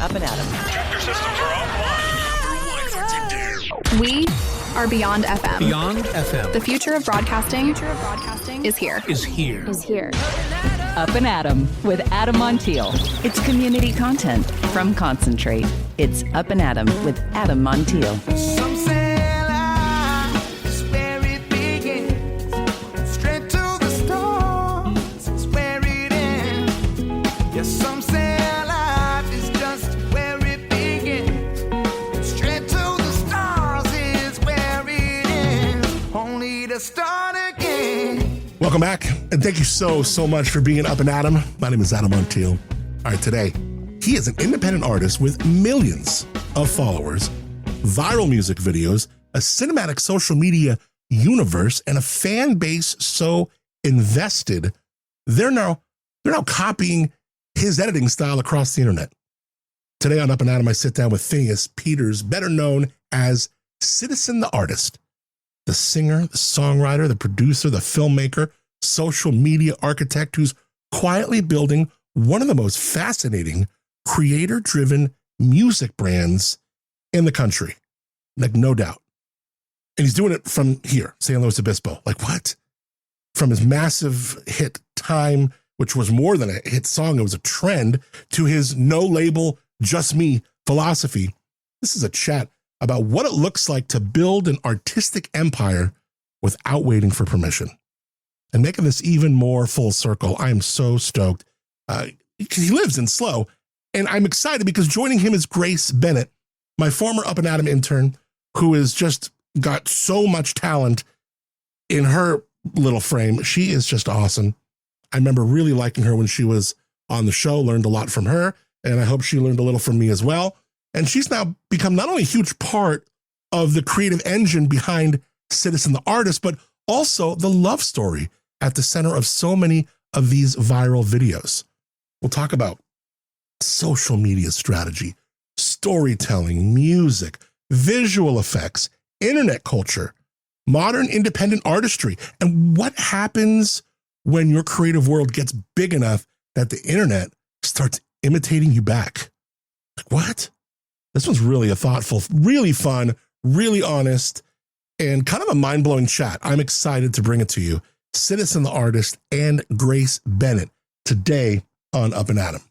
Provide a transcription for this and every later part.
Up+Adam. Tractor systems are offline. We are Beyond FM. Beyond FM. The future of broadcasting is here. Up+Adam with Adam Montiel. It's community content from Concentrate. It's Up+Adam with Adam Montiel. Some say life is where it begins. Straight to the stars is where it ends. Yes, some say life is just where it begins. Straight to the stars is where it ends. Only to start again. Welcome back, and thank you so much for being Up+Adam. My name is Adam Montiel. All right, today, he is an independent artist with millions of followers, viral music videos, a cinematic social media universe, and a fan base so invested, they're now copying his editing style across the internet. Today on Up+Adam, I sit down with Phineas Peters, better known as Citizen the Artist. The singer, the songwriter, the producer, the filmmaker, social media architect who's quietly building one of the most fascinating creator-driven music brands in the country. Like, no doubt. And he's doing it from here, San Luis Obispo. Like, what? From his massive hit Time, which was more than a hit song, it was a trend, to his no-label, just me philosophy. This is a chat about what it looks like to build an artistic empire without waiting for permission. And making this even more full circle, I am so stoked because he lives in SLO, and I'm excited because joining him is Grace Bennett, my former Up+Adam intern, who has just got so much talent in her little frame. She is just awesome. I remember really liking her when she was on the show, learned a lot from her, and I hope she learned a little from me as well. And she's now become not only a huge part of the creative engine behind Citizen the Artist, but also the love story at the center of so many of these viral videos. We'll talk about social media strategy, storytelling, music, visual effects, internet culture, modern independent artistry, and what happens when your creative world gets big enough that the internet starts imitating you back. Like, what? This one's really a thoughtful, really fun, really honest, and kind of a mind-blowing chat. I'm excited to bring it to you. Citizen the Artist and Grace Bennett today on Up+Adam.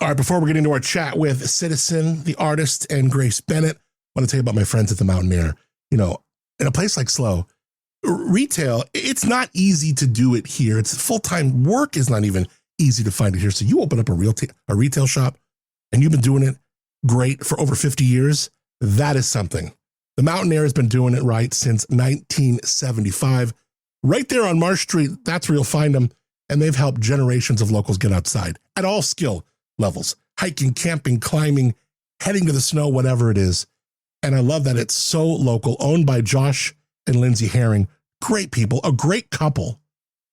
All right, before we get into our chat with Citizen the Artist and Grace Bennett, I want to tell you about my friends at the Mountain Air. You know, in a place like SLO, retail, it's not easy to do it here. It's full-time work is not even easy to find it here. So you open up a retail shop and you've been doing it great for over 50 years. That is something. The Mountain Air has been doing it right since 1975. Right there on Marsh Street, that's where you'll find them. And they've helped generations of locals get outside at all skill levels, hiking, camping, climbing, heading to the snow, whatever it is. And I love that it's so local, owned by Josh and Lindsay Herring. Great people, a great couple.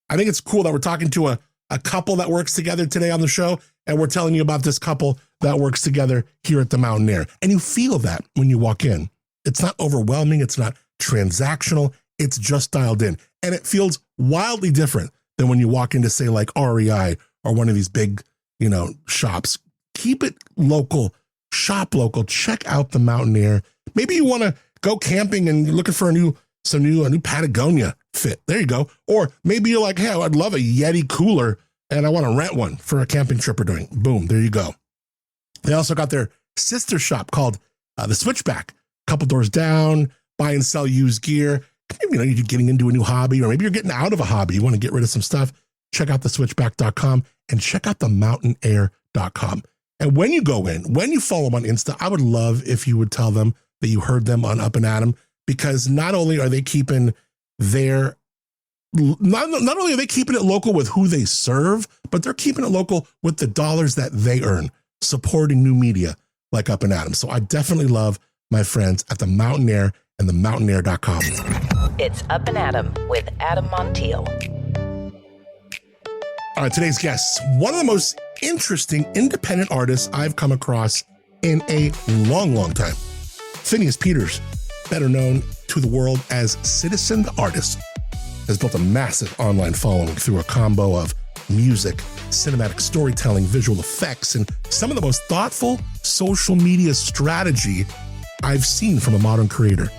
I think it's cool that we're talking to a couple that works together today on the show, and we're telling you about this couple that works together here at the Mountain Air. And you feel that when you walk in. It's not overwhelming. It's not transactional. It's just dialed in. And it feels wildly different than when you walk into, say, like REI or one of these big, shops. Keep it local, shop local, check out the Mountain Air. Maybe you want to go camping and you're looking for a new Patagonia fit. There you go. Or maybe you're like, hey, I'd love a Yeti cooler and I want to rent one for a camping trip we're doing. Boom, there you go. They also got their sister shop called The Switchback. A couple doors down, buy and sell used gear. Maybe you're getting into a new hobby, or maybe you're getting out of a hobby. You want to get rid of some stuff. Check out theswitchback.com and check out themountainair.com. And when you go in, when you follow them on Insta, I would love if you would tell them that you heard them on Up+Adam, because not only are they keeping not only are they keeping it local with who they serve, but they're keeping it local with the dollars that they earn, supporting new media like Up+Adam. So I definitely love my friends at the Mountain Air and themountainair.com. It's Up+Adam with Adam Montiel. All right, today's guest, one of the most interesting independent artists I've come across in a long, long time. Phineas Peters, better known to the world as Citizen the Artist, has built a massive online following through a combo of music, cinematic storytelling, visual effects, and some of the most thoughtful social media strategy I've seen from a modern creator.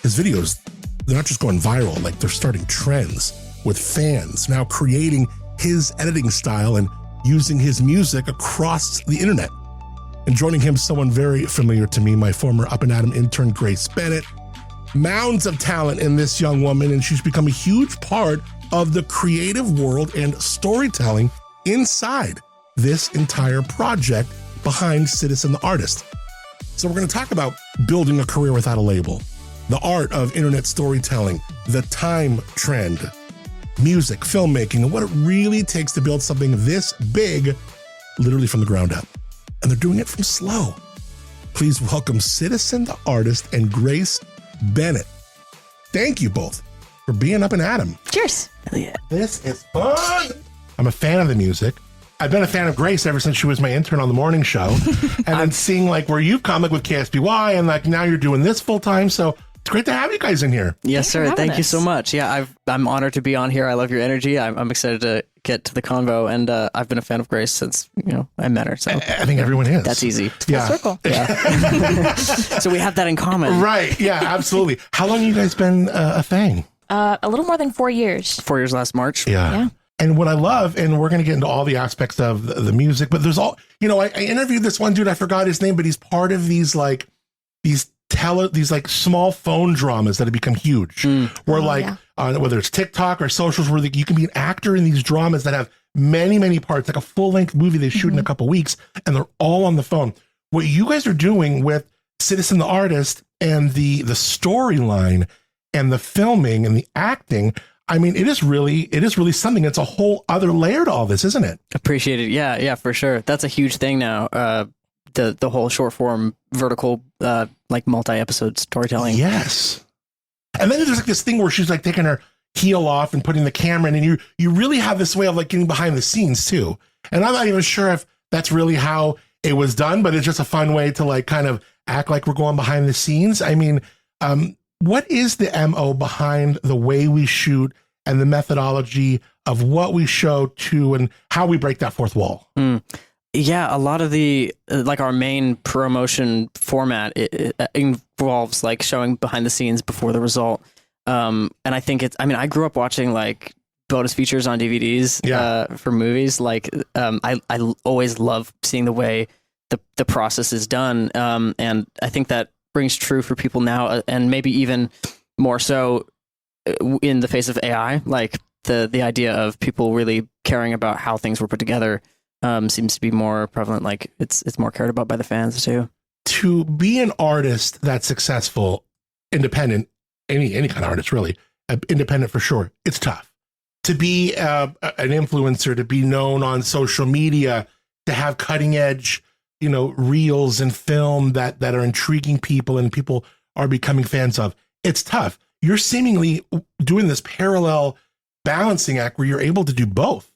His videos, they're not just going viral, like they're starting trends with fans now creating his editing style and using his music across the internet. And joining him, someone very familiar to me, my former Up+Adam intern, Grace Bennett. Mounds of talent in this young woman, and she's become a huge part of the creative world and storytelling inside this entire project behind Citizen the Artist. So we're going to talk about building a career without a label, the art of internet storytelling, the time trend, music, filmmaking, and what it really takes to build something this big, literally from the ground up. And they're doing it from slow. Please welcome Citizen the Artist and Grace Bennett. Thank you both for being Up+Adam. Cheers. Yeah. This is fun. I'm a fan of the music. I've been a fan of Grace ever since she was my intern on the morning show. And then seeing like where you've come like with KSBY and like now you're doing this full time. So it's great to have you guys in here. Yes, Thanks for sir. having Thank you us. so much. Yeah, I'm honored to be on here. I love your energy. I'm excited to get to the convo, and I've been a fan of Grace since I met her. So I think everyone is. that's easy. Yeah. Circle. So we have that in common. Right. Yeah, absolutely. How long have you guys been a thing? A little more than 4 years. 4 years last March. Yeah. And what I love, and we're going to get into all the aspects of the music, but there's all, I interviewed this one dude, I forgot his name, but he's part of these like, these like small phone dramas that have become huge. Where whether it's TikTok or socials, where you can be an actor in these dramas that have many, many parts, like a full length movie they shoot in a couple weeks, and they're all on the phone. What you guys are doing with Citizen the Artist and the storyline and the filming and the acting, I mean, it is really something. It's a whole other layer to all this, isn't it? Appreciate it. Yeah, for sure. That's a huge thing now. The whole short form vertical like multi-episode storytelling. Yes. And then there's like this thing where she's like taking her heel off and putting the camera in, and you really have this way of like getting behind the scenes too. And I'm not even sure if that's really how it was done, but it's just a fun way to like kind of act like we're going behind the scenes. I mean, what is the MO behind the way we shoot and the methodology of what we show to and how we break that fourth wall? Yeah, a lot of the like our main promotion format it involves like showing behind the scenes before the result. And I think I grew up watching like bonus features on DVDs for movies. Like I always love seeing the way the process is done. And I think that rings true for people now, and maybe even more so in the face of AI. Like the idea of people really caring about how things were put together seems to be more prevalent. Like it's more cared about by the fans too. To be an artist that's successful, independent, any kind of artist really, independent for sure, it's tough. To be an influencer, to be known on social media, to have cutting edge, reels and film that are intriguing people and people are becoming fans of, it's tough. You're seemingly doing this parallel balancing act where you're able to do both.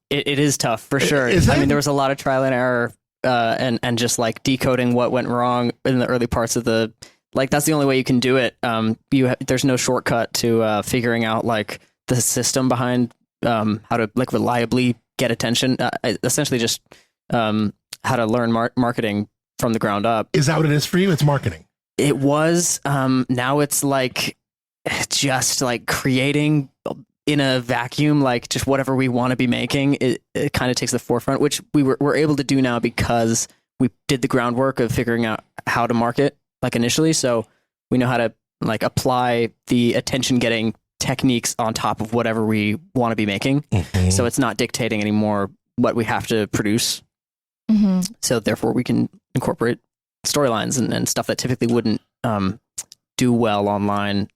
It is tough for sure. I mean, there was a lot of trial and error and just like decoding what went wrong in the early parts of the, like, that's the only way you can do it. There's no shortcut to figuring out like the system behind how to like reliably get attention. Essentially just how to learn marketing from the ground up. Is that what it is for you? It's marketing. It was. Now it's like just like creating in a vacuum, like just whatever we want to be making. It kind of takes the forefront, which we're able to do now because we did the groundwork of figuring out how to market like initially. So we know how to like apply the attention getting techniques on top of whatever we want to be making. Mm-hmm. So it's not dictating anymore what we have to produce. Mm-hmm. So therefore we can incorporate storylines and stuff that typically wouldn't do well online,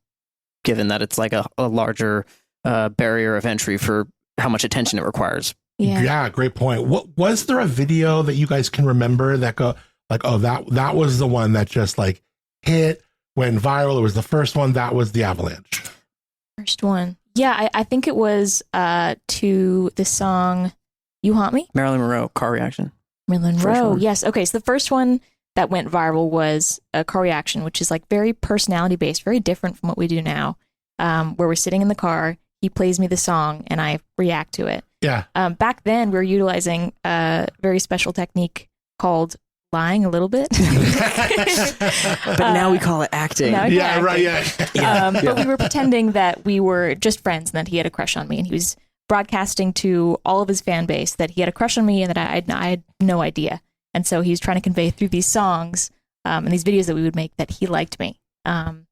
given that it's like a larger barrier of entry for how much attention it requires. Yeah, great point. What was there a video that you guys can remember that go like, oh, that was the one that just like hit, went viral? It was the first one. That was the avalanche. First one. Yeah, I think it was to the song "You Haunt Me." Marilyn Monroe, Car Reaction. Marilyn Monroe. Yes. Okay. So the first one that went viral was a Car Reaction, which is like very personality based, very different from what we do now. Where we're sitting in the car, he plays me the song and I react to it. Yeah. Back then, we were utilizing a very special technique called lying a little bit. But now we call it acting. Now we call it Right. acting. Yeah. But we were pretending that we were just friends and that he had a crush on me, and he was broadcasting to all of his fan base that he had a crush on me and that I had no idea. And so he's trying to convey through these songs and these videos that we would make that he liked me. And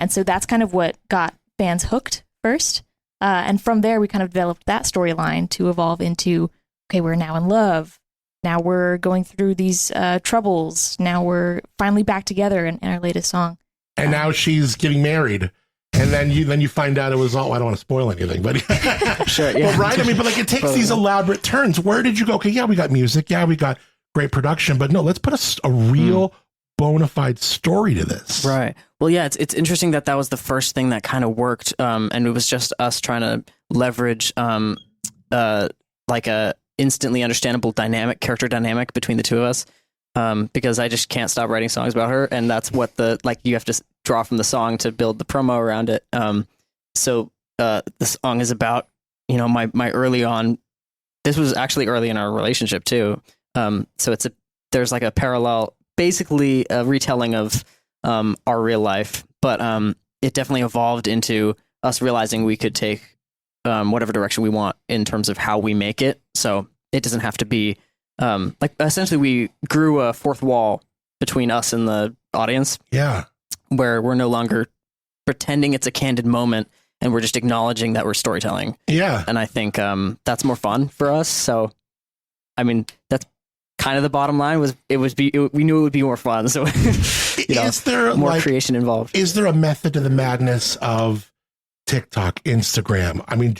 so that's kind of what got fans hooked first. And from there, we kind of developed that storyline to evolve into, okay, we're now in love. Now we're going through these troubles. Now we're finally back together in our latest song. And now she's getting married. And then you find out it was all, I don't want to spoil anything, but Sure, yeah. well, right. I mean, but like it takes these elaborate turns. Where did you go? Okay, yeah, we got music. Yeah, we got great production, but no, let's put a real bona fide story to this. Right. Well, yeah, it's interesting that was the first thing that kind of worked. And it was just us trying to leverage like a instantly understandable character dynamic between the two of us. Because I just can't stop writing songs about her, and that's what you have to draw from the song to build the promo around it. So the song is about, my early on. This was actually early in our relationship too. So there's like a parallel, basically a retelling of our real life, but it definitely evolved into us realizing we could take whatever direction we want in terms of how we make it. So it doesn't have to be. Like essentially we grew a fourth wall between us and the audience. Yeah. Where we're no longer pretending it's a candid moment and we're just acknowledging that we're storytelling. Yeah. And I think that's more fun for us. So, I mean, that's kind of the bottom line we knew it would be more fun. So, is there more creation involved? Is there a method to the madness of TikTok, Instagram? I mean,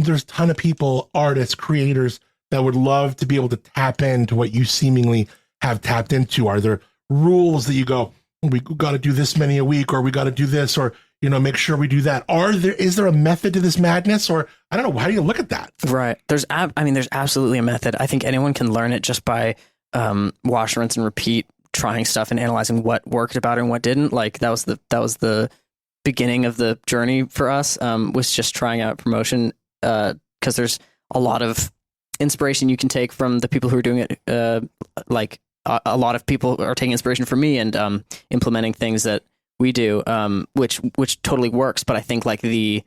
there's a ton of people, artists, creators that would love to be able to tap into what you seemingly have tapped into. Are there rules that you go, we got to do this many a week, or we got to do this, or, make sure we do that? Is there a method to this madness, or I don't know, how do you look at that? Right. There's absolutely a method. I think anyone can learn it just by wash, rinse, and repeat, trying stuff and analyzing what worked about it and what didn't. Like that was the beginning of the journey for us, was just trying out promotion, because there's a lot of inspiration you can take from the people who are doing it. Like a lot of people are taking inspiration from me and implementing things that we do, which totally works. But I think like the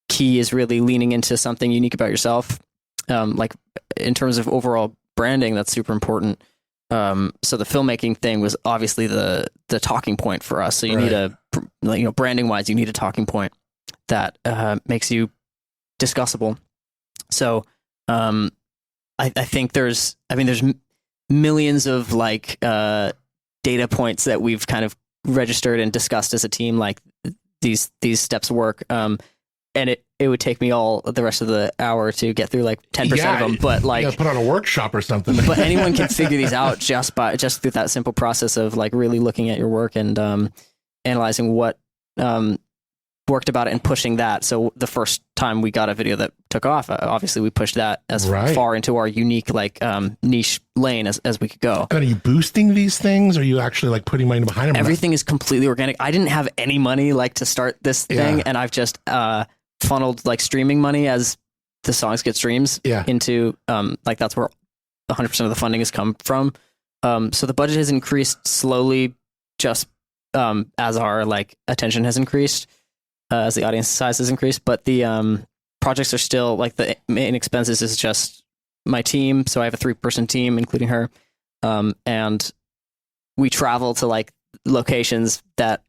key is really leaning into something unique about yourself. Like in terms of overall branding, that's super important. So the filmmaking thing was obviously the talking point for us. So you need branding wise, you need a talking point that makes you discussable. So I think there's millions of like data points that we've kind of registered and discussed as a team. Like these steps work, and it would take me all the rest of the hour to get through like 10% of them. But like put on a workshop or something. But anyone can figure these out just through that simple process of like really looking at your work and analyzing what worked about it and pushing that. So the first time we got a video that took off, obviously we pushed that as far into our unique like niche lane as we could go. And are you boosting these things? Or are you actually like putting money behind them? Everything is completely organic. I didn't have any money like to start this thing, and I've just funneled like streaming money as the songs get streams into like that's where 100% of the funding has come from. So the budget has increased slowly, just as our like attention has increased. As the audience size has increased, but the projects are still like the main expenses is just my team. So I have a 3-person team, including her. And we travel to like locations that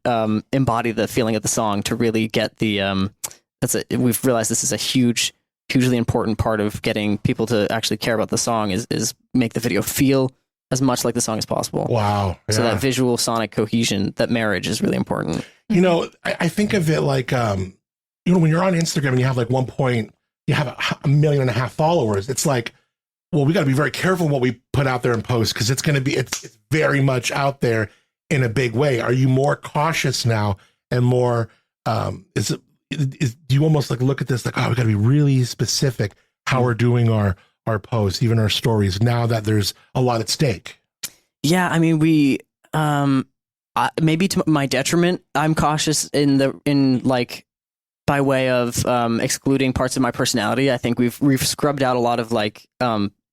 embody the feeling of the song to really get the, we've realized this is a hugely important part of getting people to actually care about the song is make the video feel as much like the song as possible. Wow. Yeah. So that visual sonic cohesion, that marriage is really important. I think of it like, when you're on Instagram and you have like you have 1.5 million followers, it's like, well, we got to be very careful what we put out there and post, because it's going to be, it's very much out there in a big way. Are you more cautious now and more, do you almost like look at this like, oh, we got to be really specific how we're doing our posts, even our stories, now that there's a lot at stake? Yeah. I mean, we, maybe to my detriment, I'm cautious by by way of excluding parts of my personality. I think we've scrubbed out a lot of like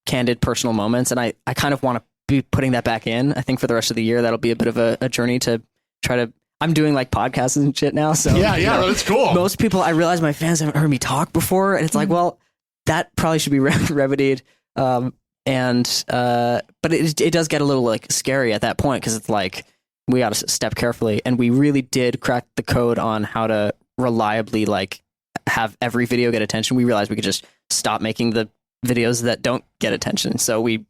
candid personal moments, and I kind of want to be putting that back in. I think for the rest of the year, that'll be a bit of a journey to try to. I'm doing like podcasts and shit now, so yeah, that's cool. Most people, I realize my fans haven't heard me talk before, and it's like, well, that probably should be remedied. But it does get a little like scary at that point, because it's like we got to step carefully, and we really did crack the code on how to reliably like have every video get attention. We realized we could just stop making the videos that don't get attention. So we,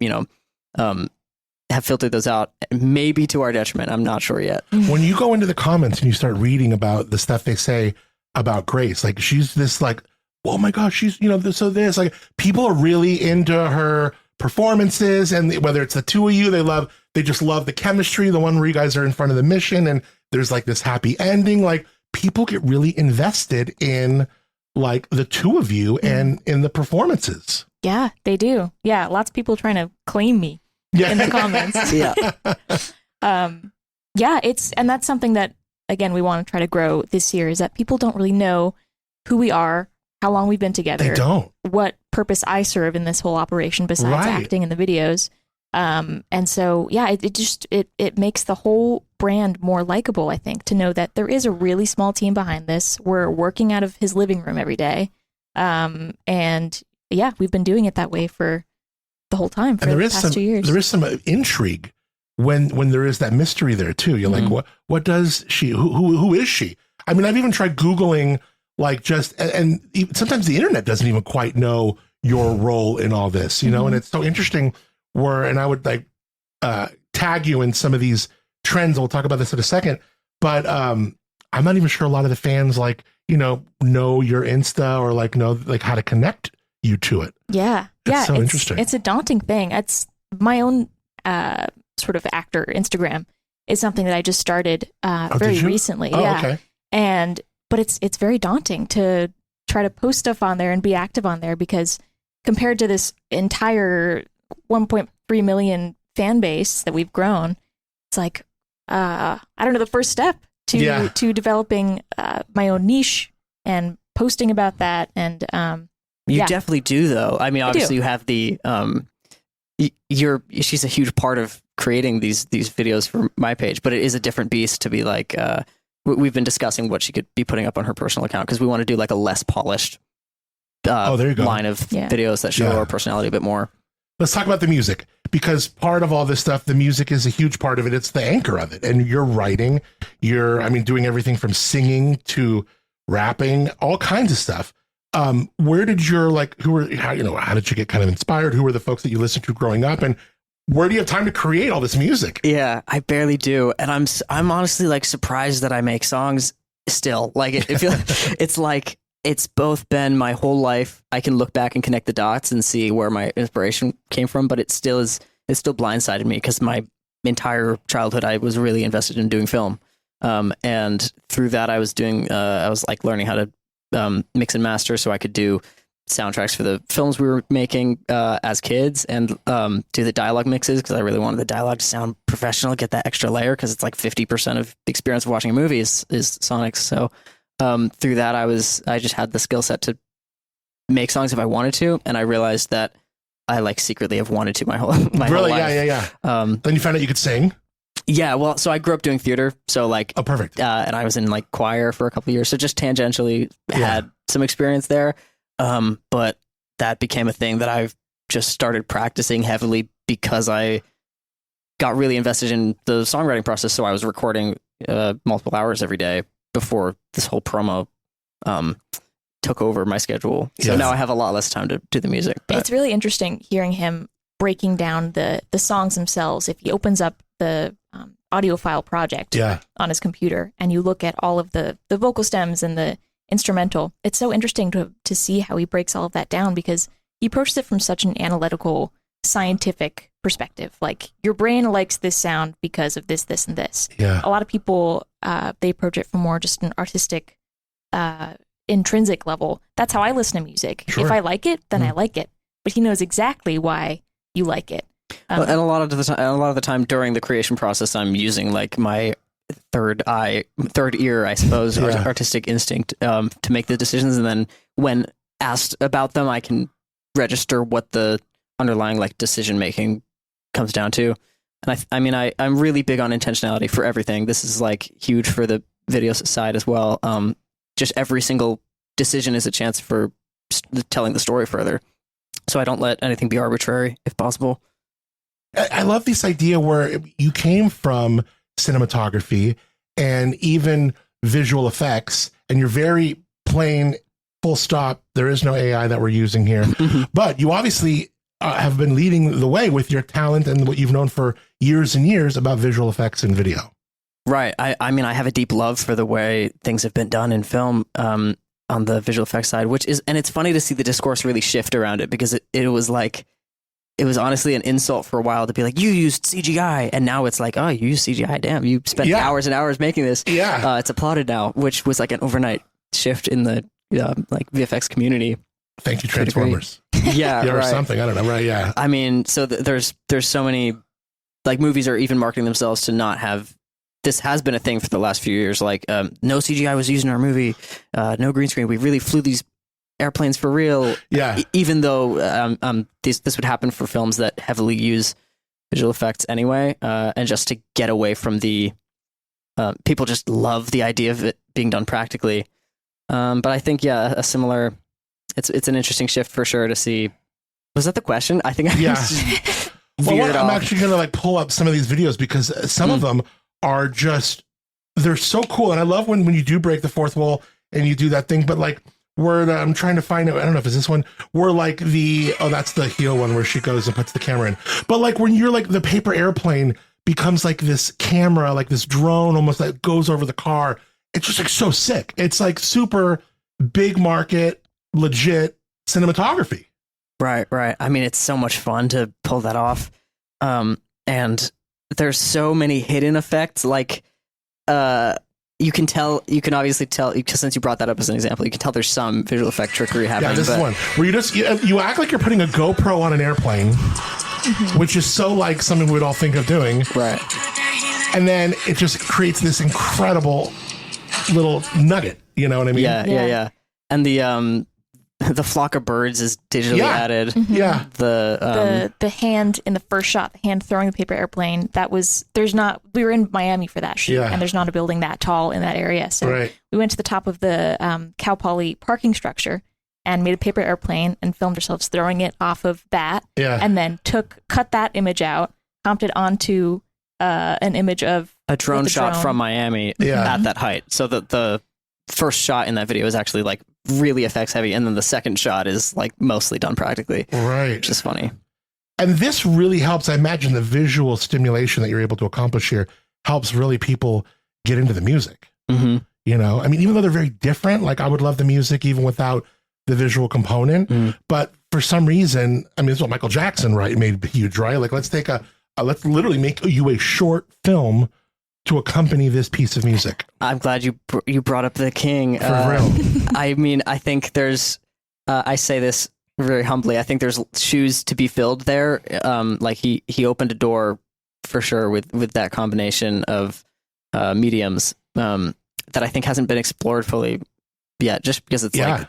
have filtered those out, maybe to our detriment. I'm not sure yet. When you go into the comments and you start reading about the stuff they say about Grace, like she's this like, oh my gosh, she's, this, like people are really into her performances, and whether it's the two of you, they just love the chemistry, the one where you guys are in front of the mission and there's like this happy ending. Like people get really invested in like the two of you and in the performances. Yeah, they do. Yeah, lots of people trying to claim me in the comments. And that's something that, again, we want to try to grow this year, is that people don't really know who we are, how long we've been together. They don't. What purpose I serve in this whole operation besides acting in the videos. And so, it makes the whole brand more likable, I think, to know that there is a really small team behind this. We're working out of his living room every day. We've been doing it that way for the whole time, for the past 2 years. There is some intrigue when there is that mystery there too. You're like, what does she, who is she? I mean, I've even tried Googling like and sometimes the internet doesn't even quite know your role in all this, and it's so interesting and I would like tag you in some of these trends. We'll talk about this in a second, but I'm not even sure a lot of the fans like, know your Insta or like know like how to connect you to it. It's interesting. It's a daunting thing. It's my own sort of actor Instagram is something that I just started very recently. Okay. But it's very daunting to try to post stuff on there and be active on there, because compared to this entire 1.3 million fan base that we've grown, it's like I don't know, the first step to developing my own niche and posting about that. And you definitely do, though. I mean, obviously you have the she's a huge part of creating these videos for my page, but it is a different beast to be like we've been discussing what she could be putting up on her personal account, because we want to do like a less polished line of videos that show our personality a bit more. Let's talk about the music, because part of all this stuff, the music is a huge part of it. It's the anchor of it. And you're writing, doing everything from singing to rapping, all kinds of stuff. Where did how did you get kind of inspired? Who were the folks that you listened to growing up? And where do you have time to create all this music? Yeah, I barely do. And I'm honestly like surprised that I make songs still. Like it feels, it's like, it's both been my whole life. I can look back and connect the dots and see where my inspiration came from, but it still blindsided me, because my entire childhood I was really invested in doing film. And through that I was like learning how to mix and master so I could do soundtracks for the films we were making as kids, and do the dialogue mixes, because I really wanted the dialogue to sound professional, get that extra layer, because it's like 50% of the experience of watching a movie is sonics. So through that I just had the skill set to make songs if I wanted to, and I realized that I like secretly have wanted to my whole life. Yeah. Then you found out you could sing. Yeah, well, so I grew up doing theater, so like, oh, perfect. And I was in like choir for a couple of years, so just tangentially had some experience there. But that became a thing that I've just started practicing heavily, because I got really invested in the songwriting process. So I was recording multiple hours every day before this whole promo took over my schedule. So now I have a lot less time to do the music. But it's really interesting hearing him breaking down the songs themselves. If he opens up the audio file project on his computer and you look at all of the vocal stems and the instrumental, it's so interesting to see how he breaks all of that down, because he approaches it from such an analytical, scientific perspective. Like, your brain likes this sound because of this, this, and this. Yeah. A lot of people, they approach it from more just an artistic, intrinsic level. That's how I listen to music. Sure. If I like it, then I like it. But he knows exactly why you like it. And a lot of the time during the creation process, I'm using like my third ear, I suppose, artistic instinct to make the decisions. And then when asked about them, I can register what the underlying like decision making comes down to. And I'm really big on intentionality for everything. This is like huge for the video side as well. Just every single decision is a chance for telling the story further. So I don't let anything be arbitrary if possible. I love this idea where you came from cinematography and even visual effects, and you're very plain, full stop. There is no AI that we're using here, but you obviously have been leading the way with your talent and what you've known for years and years about visual effects in video. Right. I mean, I have a deep love for the way things have been done in film on the visual effects side, and it's funny to see the discourse really shift around it, because it was honestly an insult for a while to be like, you used CGI. And now it's like, oh, you used CGI. Damn, you spent hours and hours making this. Yeah. It's applauded now, which was like an overnight shift in the like VFX community. Thank you, Transformers. Yeah, or right. something. I don't know. Right. Yeah. I mean, so there's so many, like, movies are even marketing themselves to not have. This has been a thing for the last few years. Like, no CGI was used in our movie. No green screen. We really flew these airplanes for real. Yeah. Even though this would happen for films that heavily use visual effects anyway, and just to get away from the people just love the idea of it being done practically. But I think a similar. It's an interesting shift for sure to see. Was that the question? I think I'm actually going to like pull up some of these videos, because some of them are just, they're so cool. And I love when you do break the fourth wall and you do that thing, but like where I'm trying to find it. I don't know if it's this one where like that's the heel one where she goes and puts the camera in. But like when you're like the paper airplane becomes like this camera, like this drone almost that goes over the car. It's just like so sick. It's like super big market, legit cinematography. Right. I mean, it's so much fun to pull that off. And there's so many hidden effects. Like, you can obviously tell, since you brought that up as an example, you can tell there's some visual effect trickery happening. Yeah, this is one where you act like you're putting a GoPro on an airplane, which is so like something we would all think of doing. Right. And then it just creates this incredible little nugget. You know what I mean? Yeah. And the flock of birds is digitally added. Yeah. The hand in the first shot, the hand throwing the paper airplane, we were in Miami for that shoot, and there's not a building that tall in that area. So we went to the top of the Cal Poly parking structure and made a paper airplane and filmed ourselves throwing it off of that. Yeah. And then cut that image out, comped it onto an image of a drone shot from Miami at that height. So the first shot in that video is actually like really effects heavy, and then the second shot is like mostly done practically. Right. Which is funny. And this really helps. I imagine the visual stimulation that you're able to accomplish here helps really people get into the music. Mm-hmm. You know, I mean, even though they're very different, like I would love the music even without the visual component. But for some reason, I mean, it's what Michael Jackson, made huge, right? Like let's literally make you a short film to accompany this piece of music. I'm glad you brought up the king. For real. I mean, I think there's, I say this very humbly, I think there's shoes to be filled there. Like he opened a door for sure with that combination of mediums that I think hasn't been explored fully yet, just because it's like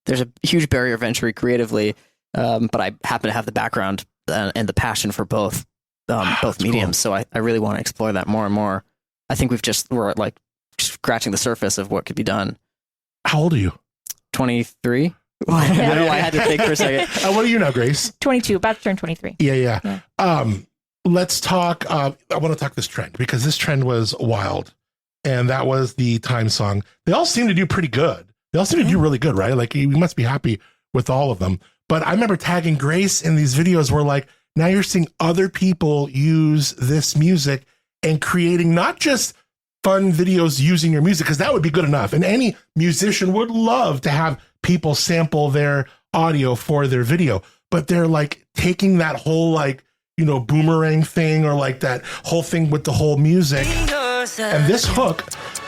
there's a huge barrier of entry creatively. But I happen to have the background and the passion for both mediums. Cool. So I really want to explore that more and more. I think we're like scratching the surface of what could be done. How old are you? 23. I had to think for a second. What are you now, Grace? 22, about to turn 23. Yeah. Let's talk. I want to talk this trend, because this trend was wild, and that was the Time song. They all seem to do pretty good. They all seem to do really good, right? Like you must be happy with all of them. But I remember tagging Grace in these videos where like now you're seeing other people use this music and creating not just fun videos using your music, because that would be good enough. And any musician would love to have people sample their audio for their video. But they're like taking that whole like, boomerang thing, or like that whole thing with the whole music. And this hook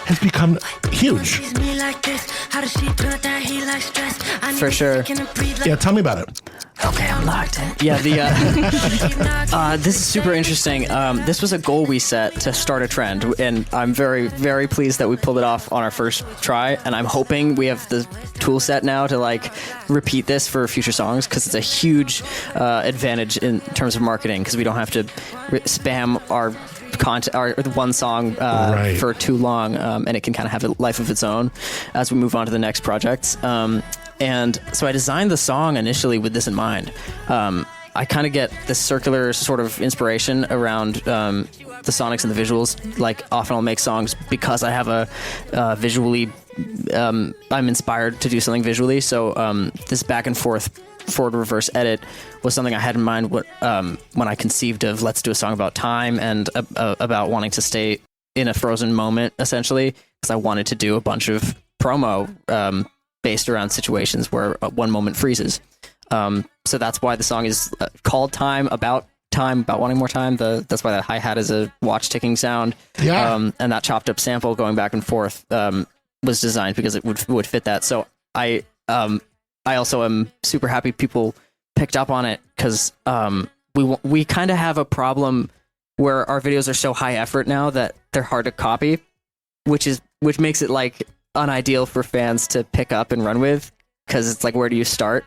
has become huge. For sure. Yeah, tell me about it. Okay, I'm locked in. Yeah, this is super interesting. This was a goal we set to start a trend, and I'm very, very pleased that we pulled it off on our first try. And I'm hoping we have the tool set now to like repeat this for future songs, because it's a huge advantage in terms of marketing, because we don't have to spam our content, or the one song for too long, and it can kind of have a life of its own as we move on to the next projects. And so I designed the song initially with this in mind. I kind of get this circular sort of inspiration around the sonics and the visuals. Like, often I'll make songs because I have a visually, I'm inspired to do something visually. So this back and forward reverse edit was something I had in mind when I conceived of let's do a song about time and about wanting to stay in a frozen moment, essentially, because I wanted to do a bunch of promo based around situations where one moment freezes. So that's why the song is called Time, about wanting more time. That's why that hi-hat is a watch ticking sound. Yeah. And that chopped up sample going back and forth was designed because it would fit that. So I also am super happy people picked up on it, because we kind of have a problem where our videos are so high effort now that they're hard to copy, which makes it like unideal for fans to pick up and run with, because it's like, where do you start?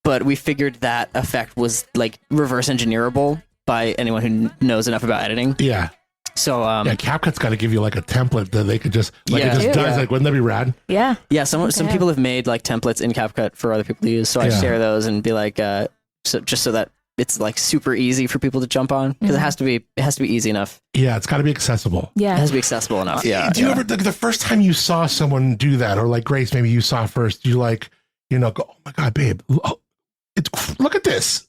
But we figured that effect was like reverse engineerable by anyone who knows enough about editing. Yeah. So CapCut's got to give you like a template that they could just like it just does. Like, wouldn't that be rad? Yeah. Yeah. Some people have made like templates in CapCut for other people to use. So I share those and be like, so that it's like super easy for people to jump on, because it has to be easy enough. Yeah, it's got to be accessible. Yeah, it has to be accessible enough. Yeah. Do you ever the first time you saw someone do that, or like Grace, maybe you saw first, you like, go, oh my God, babe, look at this.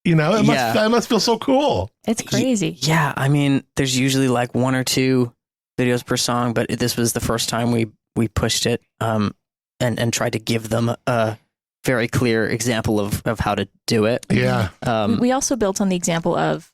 That must feel so cool. It's crazy. Yeah, I mean, there's usually like one or two videos per song, but this was the first time we pushed it and tried to give them a very clear example of how to do it. Yeah. We also built on the example of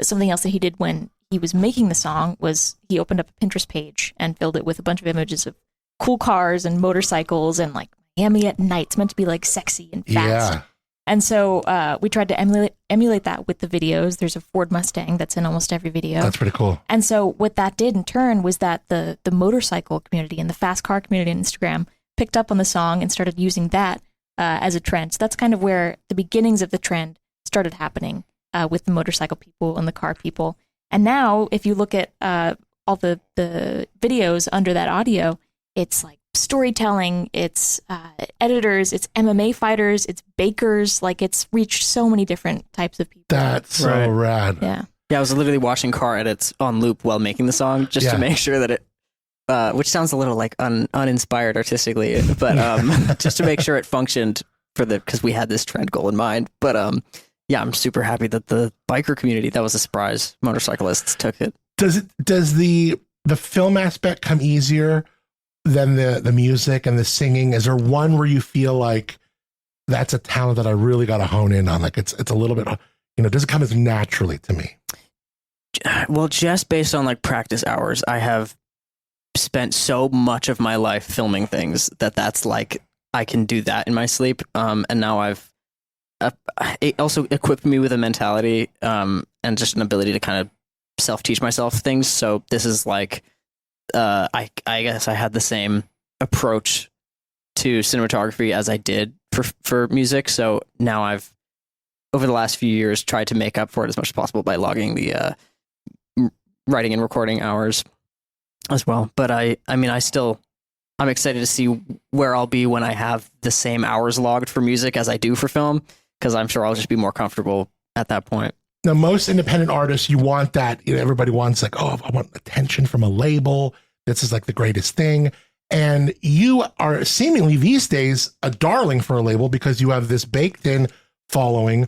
something else that he did when he was making the song. Was he opened up a Pinterest page and filled it with a bunch of images of cool cars and motorcycles and like Miami at night. It's meant to be like sexy and fast. Yeah. And so we tried to emulate that with the videos. There's a Ford Mustang that's in almost every video. That's pretty cool. And so what that did in turn was that the motorcycle community and the fast car community on Instagram picked up on the song and started using that as a trend. So that's kind of where the beginnings of the trend started happening with the motorcycle people and the car people. And now if you look at all the videos under that audio, it's like storytelling, it's editors, it's MMA fighters, it's bakers. Like, it's reached so many different types of people. That's so rad. Yeah. Yeah, I was literally watching car edits on loop while making the song just to make sure that it, which sounds a little like uninspired artistically, but just to make sure it functioned because we had this trend goal in mind. But yeah, I'm super happy that the biker community, that was a surprise, motorcyclists took it. Does the film aspect come easier than the music and the singing? Is there one where you feel like that's a talent that I really got to hone in on? Like, it's a little bit, does it come as naturally to me? Well, just based on like practice hours, I have spent so much of my life filming things that's like, I can do that in my sleep. And now it also equipped me with a mentality and just an ability to kind of self-teach myself things. So this is like, I guess I had the same approach to cinematography as I did for music. So now I've, over the last few years, tried to make up for it as much as possible by logging the writing and recording hours as well. But I'm excited to see where I'll be when I have the same hours logged for music as I do for film, because I'm sure I'll just be more comfortable at that point. Now, most independent artists, you want that, everybody wants like, oh, I want attention from a label. This is like the greatest thing. And you are seemingly these days a darling for a label, because you have this baked in following,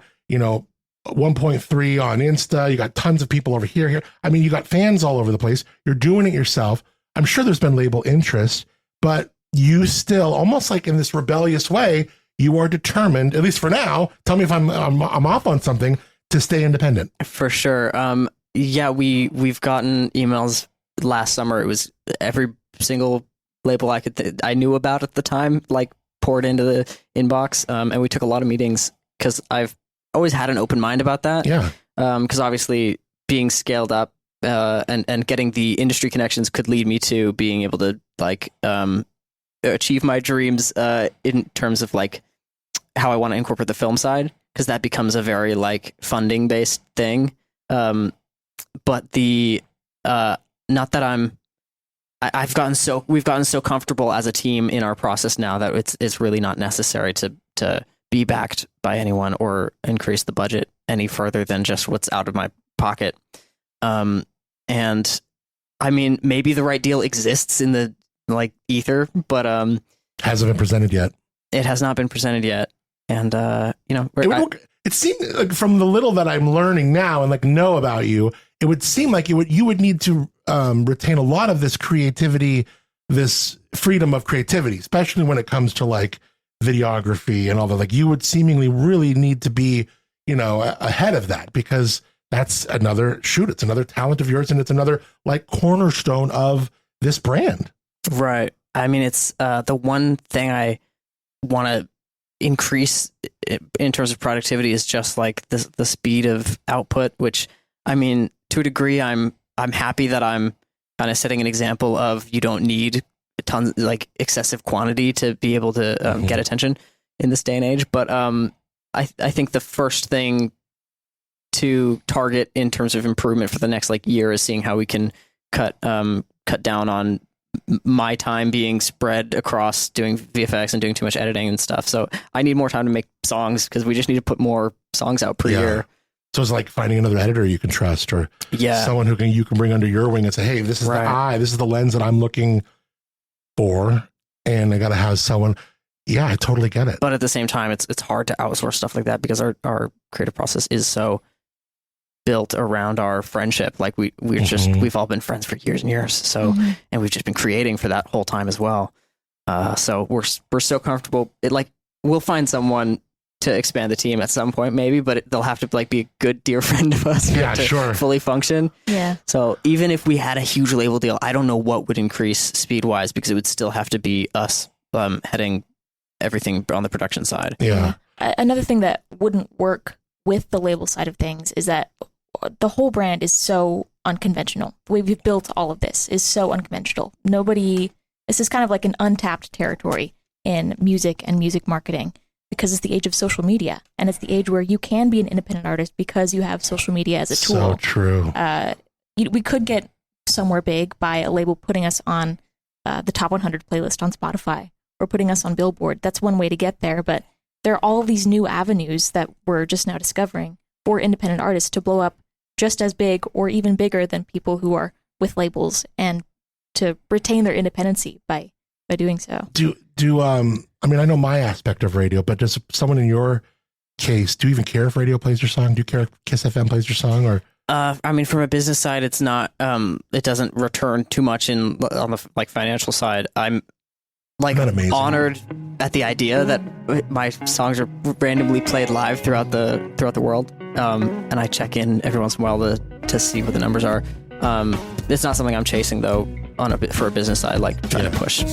1.3 on Insta. You got tons of people over here. I mean, you got fans all over the place. You're doing it yourself. I'm sure there's been label interest, but you still, almost like in this rebellious way, you are determined, at least for now, tell me if I'm off on something, to stay independent. For sure. Yeah, we've gotten emails last summer. It was every single label I knew about at the time, like poured into the inbox. And we took a lot of meetings because I've always had an open mind about that. Yeah. Because obviously being scaled up and getting the industry connections could lead me to being able to like achieve my dreams in terms of like how I want to incorporate the film side, because that becomes a very like funding based thing. But the not that we've gotten so comfortable as a team in our process now that it's really not necessary to be backed by anyone or increase the budget any further than just what's out of my pocket. And I mean, maybe the right deal exists in the like ether, but hasn't been presented yet. It has not been presented yet. And it seemed like from the little that I'm learning now and like know about you, it would seem like you would need to retain a lot of this creativity, this freedom of creativity, especially when it comes to like videography and all that. Like you would seemingly really need to be, ahead of that, because that's it's another talent of yours, and it's another like cornerstone of this brand. Right. I mean, it's the one thing I want to increase in terms of productivity is just like the speed of output, which I mean, to a degree, I'm happy that I'm kind of setting an example of you don't need tons, like excessive quantity to be able to get attention in this day and age. But I think the first thing to target in terms of improvement for the next like year is seeing how we can cut down on my time being spread across doing VFX and doing too much editing and stuff. So I need more time to make songs, because we just need to put more songs out per year. So it's like finding another editor you can trust, or someone you can bring under your wing and say, hey, this is the eye, this is the lens that I'm looking for, and I got to have someone. Yeah, I totally get it. But at the same time, it's hard to outsource stuff like that, because our creative process is so built around our friendship. Like we've all been friends for years and years. So, and we've just been creating for that whole time as well. So we're so comfortable. We'll find someone to expand the team at some point, maybe, but they'll have to like be a good dear friend of us to fully function. Yeah. So even if we had a huge label deal, I don't know what would increase speed wise, because it would still have to be us heading everything on the production side. Yeah. Another thing that wouldn't work with the label side of things is that the whole brand is so unconventional. The way we've built all of this is so unconventional. This is kind of like an untapped territory in music and music marketing, because it's the age of social media, and it's the age where you can be an independent artist because you have social media as a tool. So true. We could get somewhere big by a label putting us on the top 100 playlist on Spotify, or putting us on Billboard. That's one way to get there, but there are all these new avenues that we're just now discovering for independent artists to blow up just as big or even bigger than people who are with labels, and to retain their independency by doing so. I mean, I know my aspect of radio, but does someone in your case, do you even care if radio plays your song? Do you care if Kiss FM plays your song? Or I mean, from a business side, it's not. It doesn't return too much on the like financial side. I'm like honored at the idea that my songs are randomly played live throughout the world, and I check in every once in a while to see what the numbers are. It's not something I'm chasing though for a business side, like trying to push.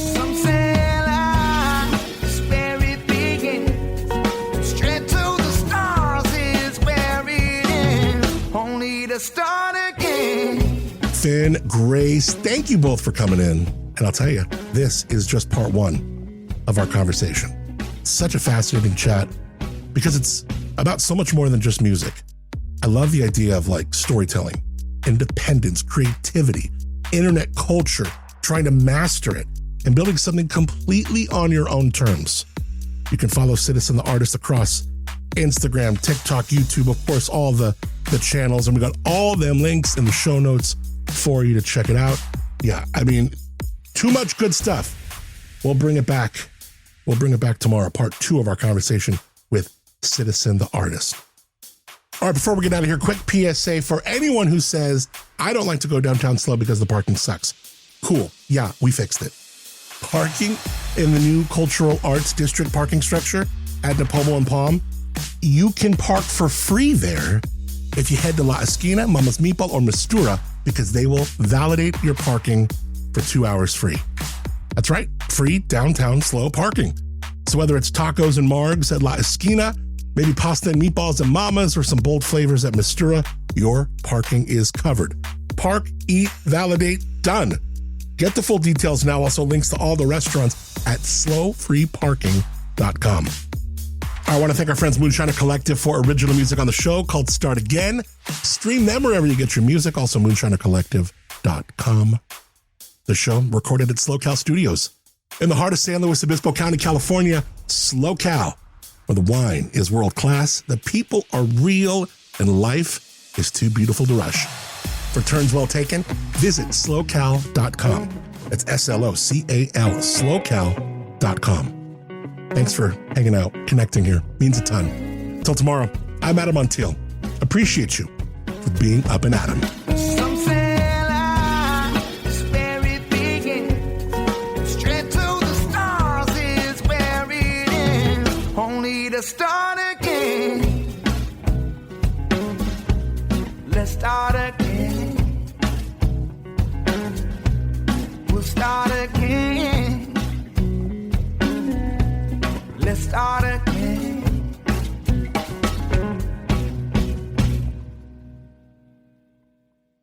Start again. Finn, Grace, thank you both for coming in. And I'll tell you, this is just part one of our conversation. Such a fascinating chat, because it's about so much more than just music. I love the idea of like storytelling, independence, creativity, internet culture, trying to master it, and building something completely on your own terms. You can follow Citizen the Artist across Instagram, TikTok, YouTube, of course, all the channels, and we got all them links in the show notes for you to check it out. Yeah, I mean, too much good stuff. We'll bring it back. We'll bring it back tomorrow, part 2 of our conversation with Citizen the Artist. All right, before we get out of here, quick PSA for anyone who says, I don't like to go downtown slow because the parking sucks. Cool. Yeah, we fixed it. Parking in the new Cultural Arts District parking structure at Napomo and Palm, you can park for free there if you head to La Esquina, Mama's Meatball, or Mistura, because they will validate your parking for 2 hours free. That's right, free downtown slow parking. So whether it's tacos and margs at La Esquina, maybe pasta and meatballs at Mama's or some bold flavors at Mistura, your parking is covered. Park, eat, validate, done. Get the full details now. Also links to all the restaurants at slowfreeparking.com. I want to thank our friends Moonshiner Collective for original music on the show called Start Again. Stream them wherever you get your music. Also moonshinercollective.com. The show recorded at SlowCal Studios in the heart of San Luis Obispo County, California. SlowCal, where the wine is world class, the people are real, and life is too beautiful to rush. For turns well taken, visit slowcal.com. It's SLOCAL, slowcal.com. Thanks for hanging out, connecting here. Means a ton. Until tomorrow, I'm Adam Montiel. Appreciate you for being Up and Adam. Some say life is where it begins. Straight to the stars is where it ends. Only to start again. Let's start again. We'll start again. Let's start